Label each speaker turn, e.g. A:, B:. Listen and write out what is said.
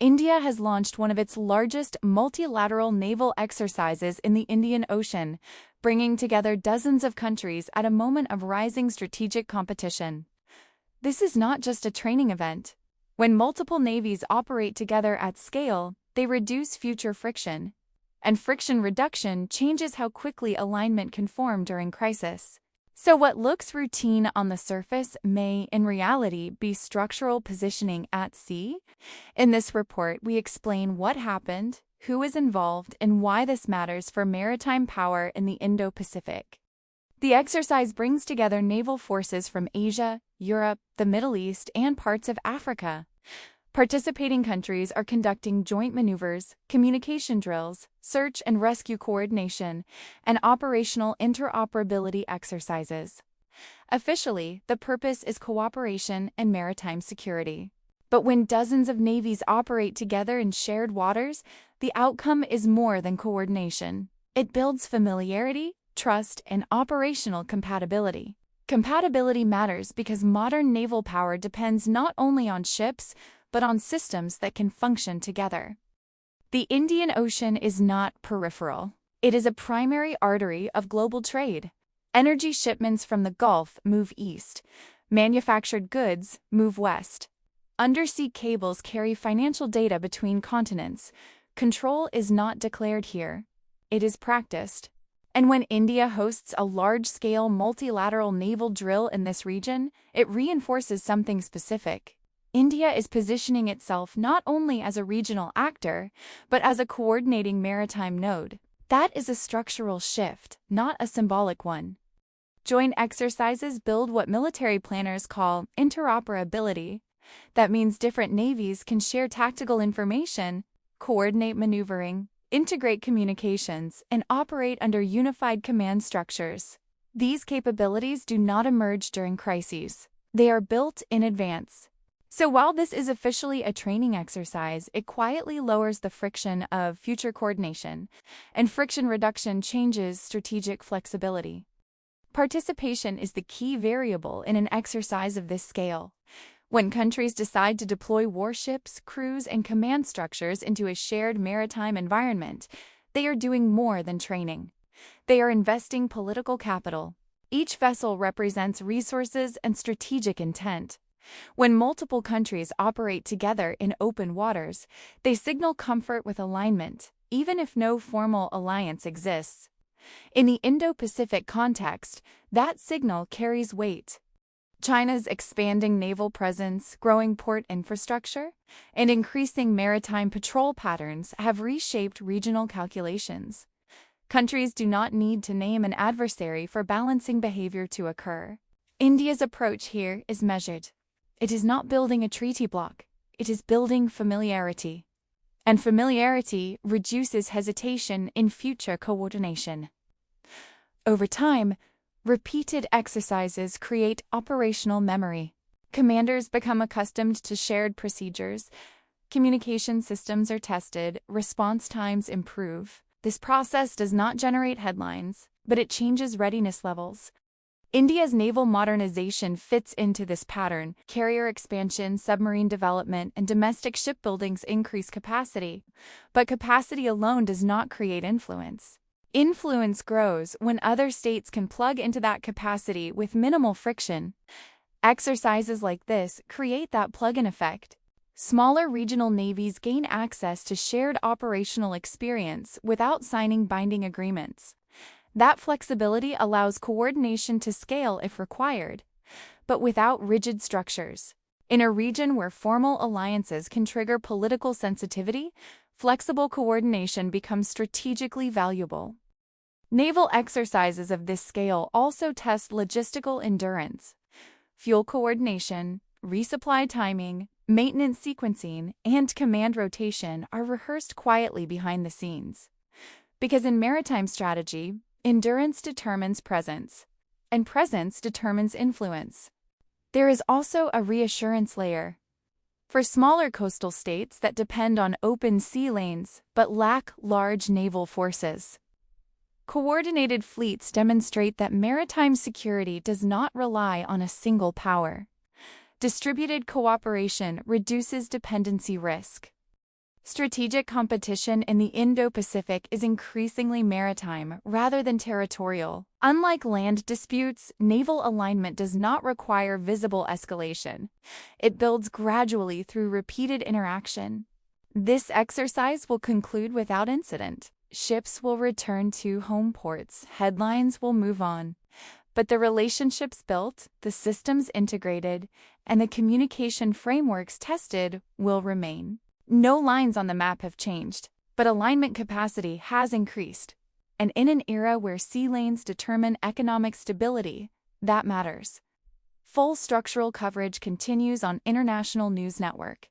A: India has launched one of its largest multilateral naval exercises in the Indian Ocean, bringing together dozens of countries at a moment of rising strategic competition. This is not just a training event. When multiple navies operate together at scale, they reduce future friction. And friction reduction changes how quickly alignment can form during crisis. So what looks routine on the surface may, in reality, be structural positioning at sea? In this report, we explain what happened, who is involved, and why this matters for maritime power in the Indo-Pacific. The exercise brings together naval forces from Asia, Europe, the Middle East, and parts of Africa. Participating countries are conducting joint maneuvers, communication drills, search and rescue coordination, and operational interoperability exercises. Officially, the purpose is cooperation and maritime security. But when dozens of navies operate together in shared waters, the outcome is more than coordination. It builds familiarity, trust, and operational compatibility. Compatibility matters because modern naval power depends not only on ships, but on systems that can function together. The Indian Ocean is not peripheral. It is a primary artery of global trade. Energy shipments from the Gulf move east. Manufactured goods move west. Undersea cables carry financial data between continents. Control is not declared here. It is practiced. And when India hosts a large-scale multilateral naval drill in this region, it reinforces something specific. India is positioning itself not only as a regional actor, but as a coordinating maritime node. That is a structural shift, not a symbolic one. Joint exercises build what military planners call interoperability. That means different navies can share tactical information, coordinate maneuvering, integrate communications, and operate under unified command structures. These capabilities do not emerge during crises. They are built in advance. So while this is officially a training exercise, it quietly lowers the friction of future coordination, and friction reduction changes strategic flexibility. Participation is the key variable in an exercise of this scale. When countries decide to deploy warships, crews, and command structures into a shared maritime environment, they are doing more than training. They are investing political capital. Each vessel represents resources and strategic intent. When multiple countries operate together in open waters, they signal comfort with alignment, even if no formal alliance exists. In the Indo-Pacific context, that signal carries weight. China's expanding naval presence, growing port infrastructure, and increasing maritime patrol patterns have reshaped regional calculations. Countries do not need to name an adversary for balancing behavior to occur. India's approach here is measured. It is not building a treaty bloc, it is building familiarity. And familiarity reduces hesitation in future coordination. Over time, repeated exercises create operational memory. Commanders become accustomed to shared procedures, communication systems are tested, response times improve. This process does not generate headlines, but it changes readiness levels. India's naval modernization fits into this pattern. Carrier expansion, submarine development, and domestic shipbuildings increase capacity. But capacity alone does not create influence. Influence grows when other states can plug into that capacity with minimal friction. Exercises like this create that plug-in effect. Smaller regional navies gain access to shared operational experience without signing binding agreements. That flexibility allows coordination to scale if required, but without rigid structures. In a region where formal alliances can trigger political sensitivity, flexible coordination becomes strategically valuable. Naval exercises of this scale also test logistical endurance. Fuel coordination, resupply timing, maintenance sequencing, and command rotation are rehearsed quietly behind the scenes. Because in maritime strategy, endurance determines presence, and presence determines influence. There is also a reassurance layer. For smaller coastal states that depend on open sea lanes but lack large naval forces, coordinated fleets demonstrate that maritime security does not rely on a single power. Distributed cooperation reduces dependency risk. Strategic competition in the Indo-Pacific is increasingly maritime rather than territorial. Unlike land disputes, naval alignment does not require visible escalation. It builds gradually through repeated interaction. This exercise will conclude without incident. Ships will return to home ports, headlines will move on. But the relationships built, the systems integrated, and the communication frameworks tested will remain. No lines on the map have changed, but alignment capacity has increased. And in an era where sea lanes determine economic stability, that matters. Full structural coverage continues on International News Network.